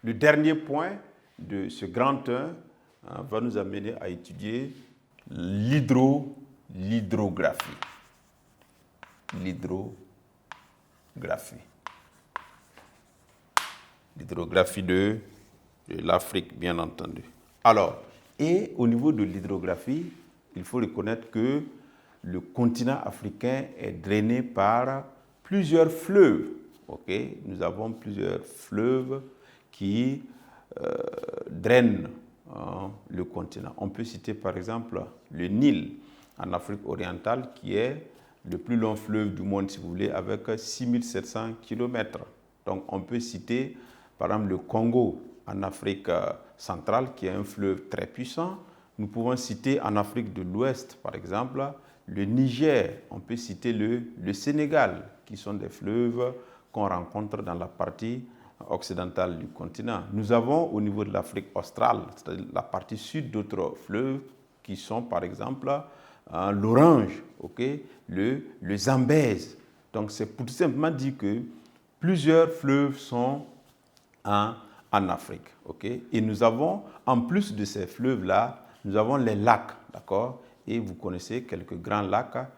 le dernier point de ce grand 1 va nous amener à étudier l'hydrographie. L'hydrographie de l'Afrique, bien entendu. Alors, et au niveau de l'hydrographie, il faut reconnaître que le continent africain est drainé par plusieurs fleuves. Okay? Nous avons plusieurs fleuves qui drainent le continent. On peut citer par exemple le Nil en Afrique orientale qui est le plus long fleuve du monde, si vous voulez, avec 6700 km. Donc on peut citer par exemple le Congo en Afrique centrale qui est un fleuve très puissant. Nous pouvons citer en Afrique de l'Ouest par exemple le Niger, on peut citer le Sénégal qui sont des fleuves qu'on rencontre dans la partie occidentale du continent. Nous avons au niveau de l'Afrique australe, c'est-à-dire la partie sud, d'autres fleuves qui sont par exemple l'Orange, okay, le Zambèze. Donc c'est pour tout simplement dire que plusieurs fleuves sont en Afrique. Okay? Et nous avons, en plus de ces fleuves-là, nous avons les lacs, d'accord? Et vous connaissez quelques grands lacs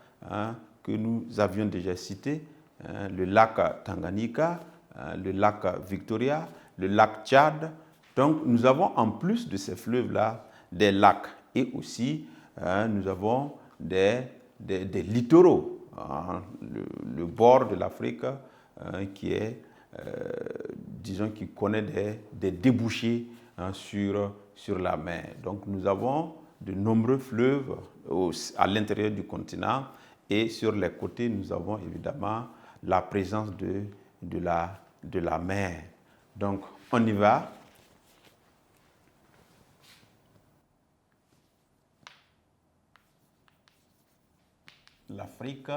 que nous avions déjà cités, le lac Tanganyika, le lac Victoria, le lac Tchad. Donc nous avons en plus de ces fleuves-là des lacs et aussi nous avons des littoraux. Le bord de l'Afrique qui est, disons, qui connaît des débouchés sur la mer. Donc nous avons de nombreux fleuves à l'intérieur du continent et sur les côtés, nous avons évidemment la présence de la mer. Donc on y va. L'Afrique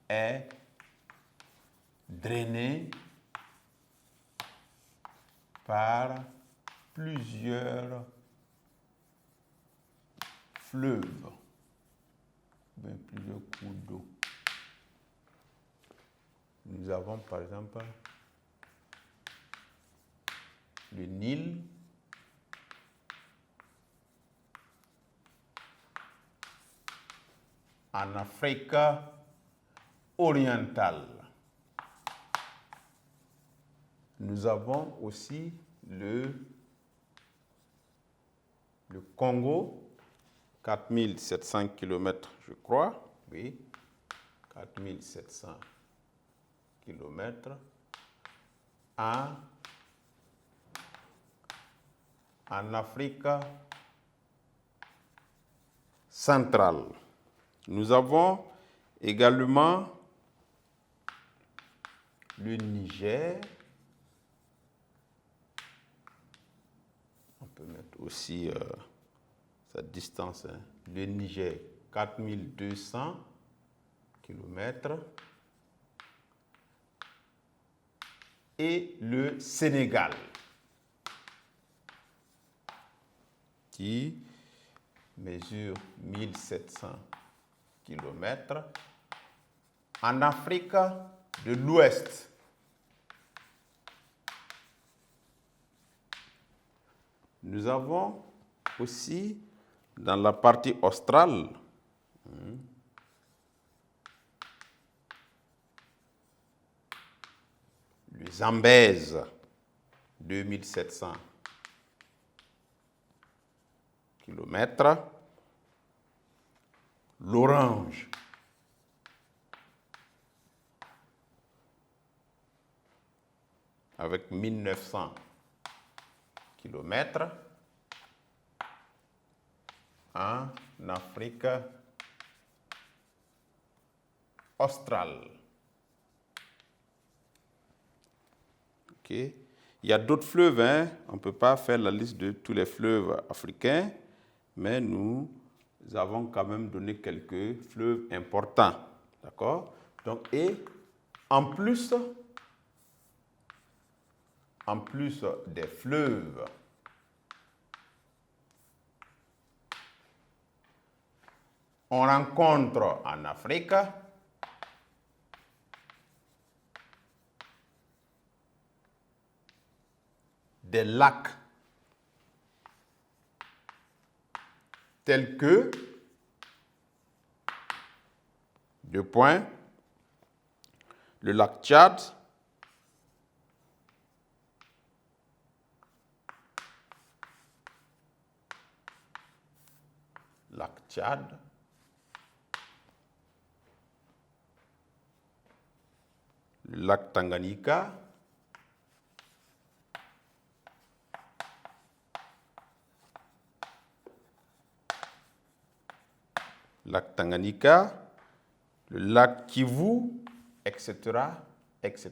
est drainée par plusieurs fleuves, plusieurs cours d'eau. Nous avons par exemple le Nil, en Afrique orientale. Nous avons aussi le Congo, 4700 km, je crois. Oui, 4700 km. En Afrique centrale. Nous avons également le Niger. On peut mettre aussi sa distance. Le Niger, 4200 km. Et le Sénégal, qui mesure 1700 km. En Afrique de l'Ouest, nous avons aussi dans la partie australe le Zambèze, 2700 km. L'Orange, avec 1900 km. En Afrique australe. Okay. Il y a d'autres fleuves, hein? On ne peut pas faire la liste de tous les fleuves africains, mais nous avons quand même donné quelques fleuves importants. D'accord? Donc, et en plus des fleuves, on rencontre en Afrique des lacs tels que, deux points, le lac Tchad, lac Tchad, le lac Tanganyika, lac Tanganyika, le lac Kivu, etc., etc.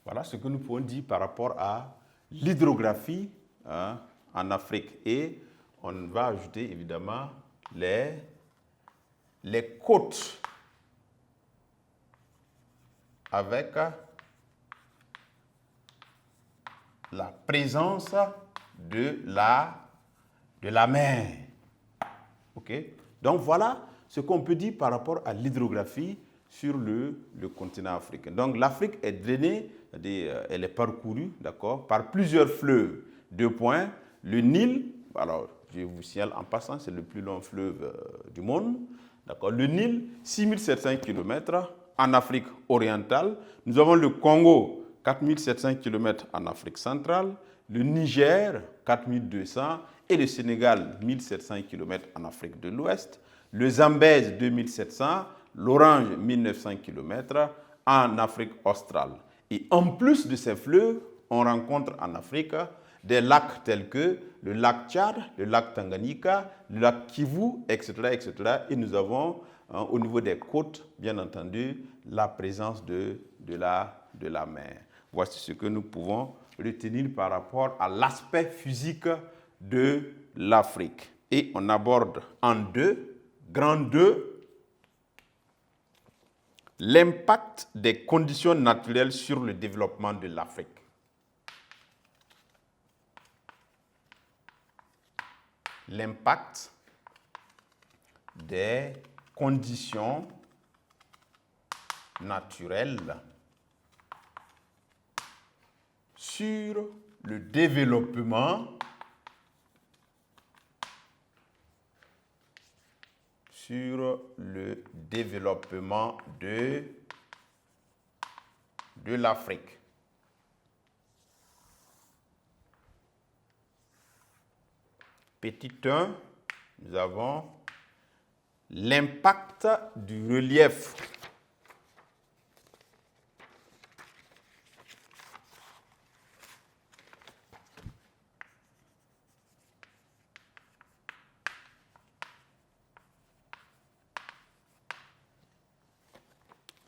Voilà ce que nous pouvons dire par rapport à l'hydrographie en Afrique. Et on va ajouter évidemment les côtes avec la présence de la mer. OK? Donc voilà ce qu'on peut dire par rapport à l'hydrographie sur le continent africain. Donc l'Afrique est drainée, elle est parcourue, d'accord, par plusieurs fleuves. Deux points, le Nil, alors je vous signale en passant, c'est le plus long fleuve du monde, d'accord. Le Nil, 6700 km en Afrique orientale. Nous avons le Congo, 4700 km en Afrique centrale, le Niger, 4200, et le Sénégal, 1700 km en Afrique de l'Ouest, le Zambèze, 2700, l'Orange, 1900 km en Afrique australe. Et en plus de ces fleuves, on rencontre en Afrique des lacs tels que le lac Tchad, le lac Tanganyika, le lac Kivu, etc., etc. Et nous avons, au niveau des côtes, bien entendu, la présence de la mer. Voici ce que nous pouvons retenir par rapport à l'aspect physique de l'Afrique. Et on aborde en grand 2, l'impact des conditions naturelles sur le développement de l'Afrique. L'impact des conditions naturelles sur le développement de l'Afrique. Petit 1, nous avons l'impact du relief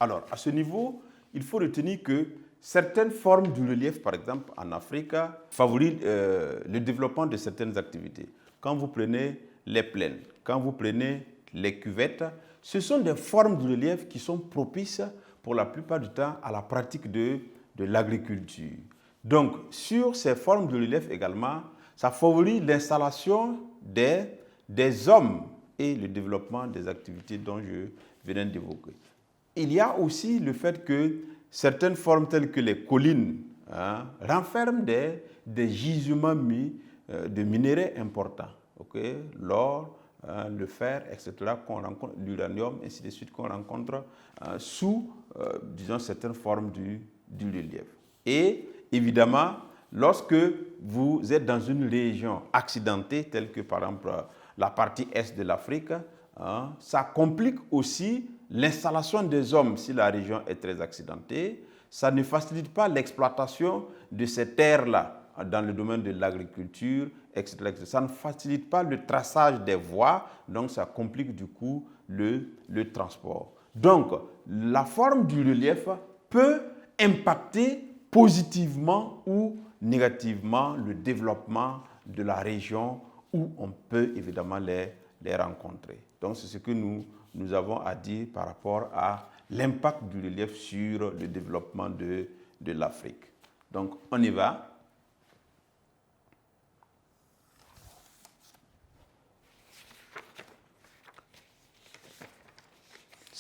Alors, à ce niveau, il faut retenir que certaines formes du relief, par exemple en Afrique, favorisent le développement de certaines activités. Quand vous prenez les plaines, quand vous prenez les cuvettes, ce sont des formes de relief qui sont propices pour la plupart du temps à la pratique de l'agriculture. Donc, sur ces formes de relief également, ça favorise l'installation des hommes et le développement des activités dont je venais d'évoquer. Il y a aussi le fait que certaines formes telles que les collines renferment des gisements de minerais importants. Okay? L'or, le fer, etc., qu'on rencontre, l'uranium, ainsi de suite, qu'on rencontre sous, disons, certaines formes du relief. Et évidemment, lorsque vous êtes dans une région accidentée, telle que par exemple la partie est de l'Afrique, ça complique aussi l'installation des hommes si la région est très accidentée. Ça ne facilite pas l'exploitation de ces terres-là dans le domaine de l'agriculture, etc., etc. Ça ne facilite pas le traçage des voies, donc ça complique du coup le transport. Donc, la forme du relief peut impacter positivement ou négativement le développement de la région où on peut évidemment les rencontrer. Donc, c'est ce que nous avons à dire par rapport à l'impact du relief sur le développement de l'Afrique. Donc, on y va.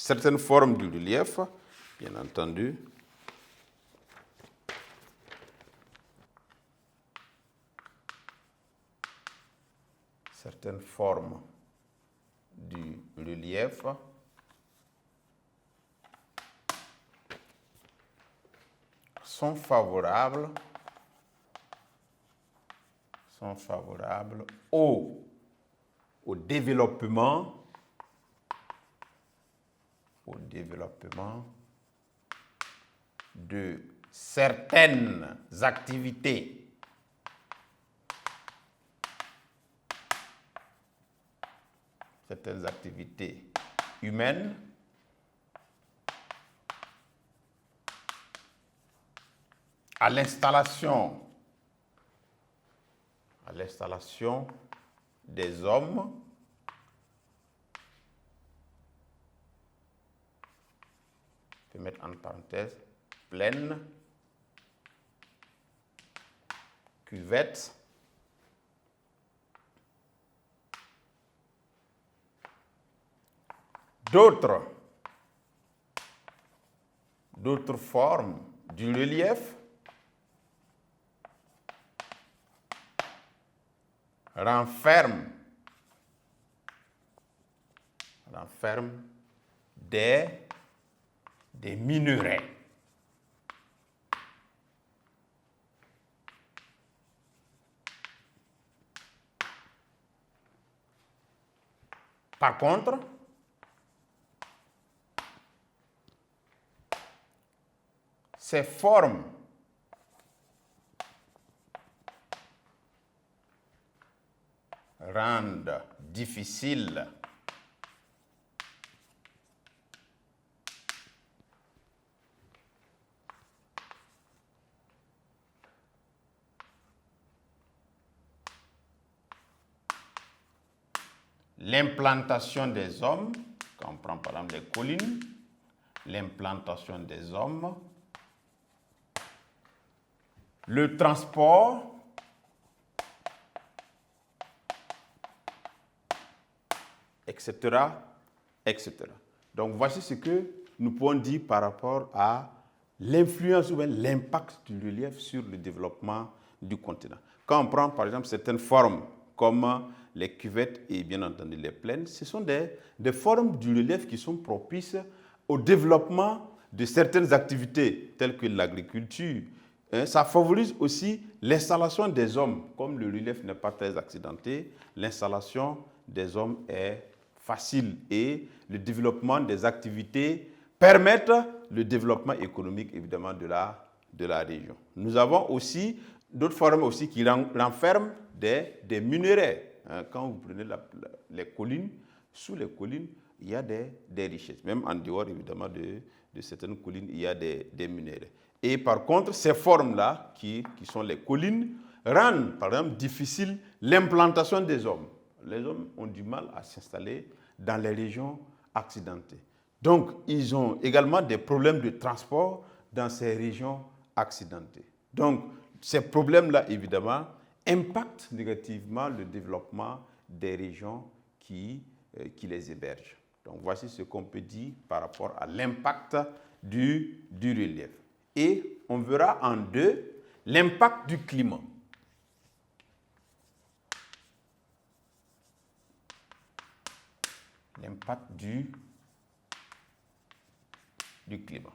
certaines formes du relief, bien entendu. Certaines formes du relief sont favorables au développement de certaines activités humaines à l'installation des hommes je vais mettre en parenthèse plaine, cuvette, d'autres formes du relief renferment des minerais. Par contre, ces formes rendent difficile l'implantation des hommes, quand on prend par exemple les collines, l'implantation des hommes, le transport, etc., etc. Donc voici ce que nous pouvons dire par rapport à l'influence ou bien l'impact du relief sur le développement du continent. Quand on prend par exemple certaines formes comme les cuvettes et bien entendu les plaines, ce sont des formes du relief qui sont propices au développement de certaines activités telles que l'agriculture. Ça favorise aussi l'installation des hommes. Comme le relief n'est pas très accidenté, l'installation des hommes est facile et le développement des activités permettent le développement économique évidemment de la région. Nous avons aussi d'autres formes aussi qui renferment des minerais. Quand vous prenez les collines, sous les collines, il y a des richesses. Même en dehors évidemment de certaines collines, il y a des minerais. Et par contre, ces formes-là, qui sont les collines, rendent par exemple difficile l'implantation des hommes. Les hommes ont du mal à s'installer dans les régions accidentées. Donc, ils ont également des problèmes de transport dans ces régions accidentées. Donc, ces problèmes-là, évidemment, impactent négativement le développement des régions qui les hébergent. Donc, voici ce qu'on peut dire par rapport à l'impact du relief. Et on verra en deux l'impact du climat. L'impact du climat.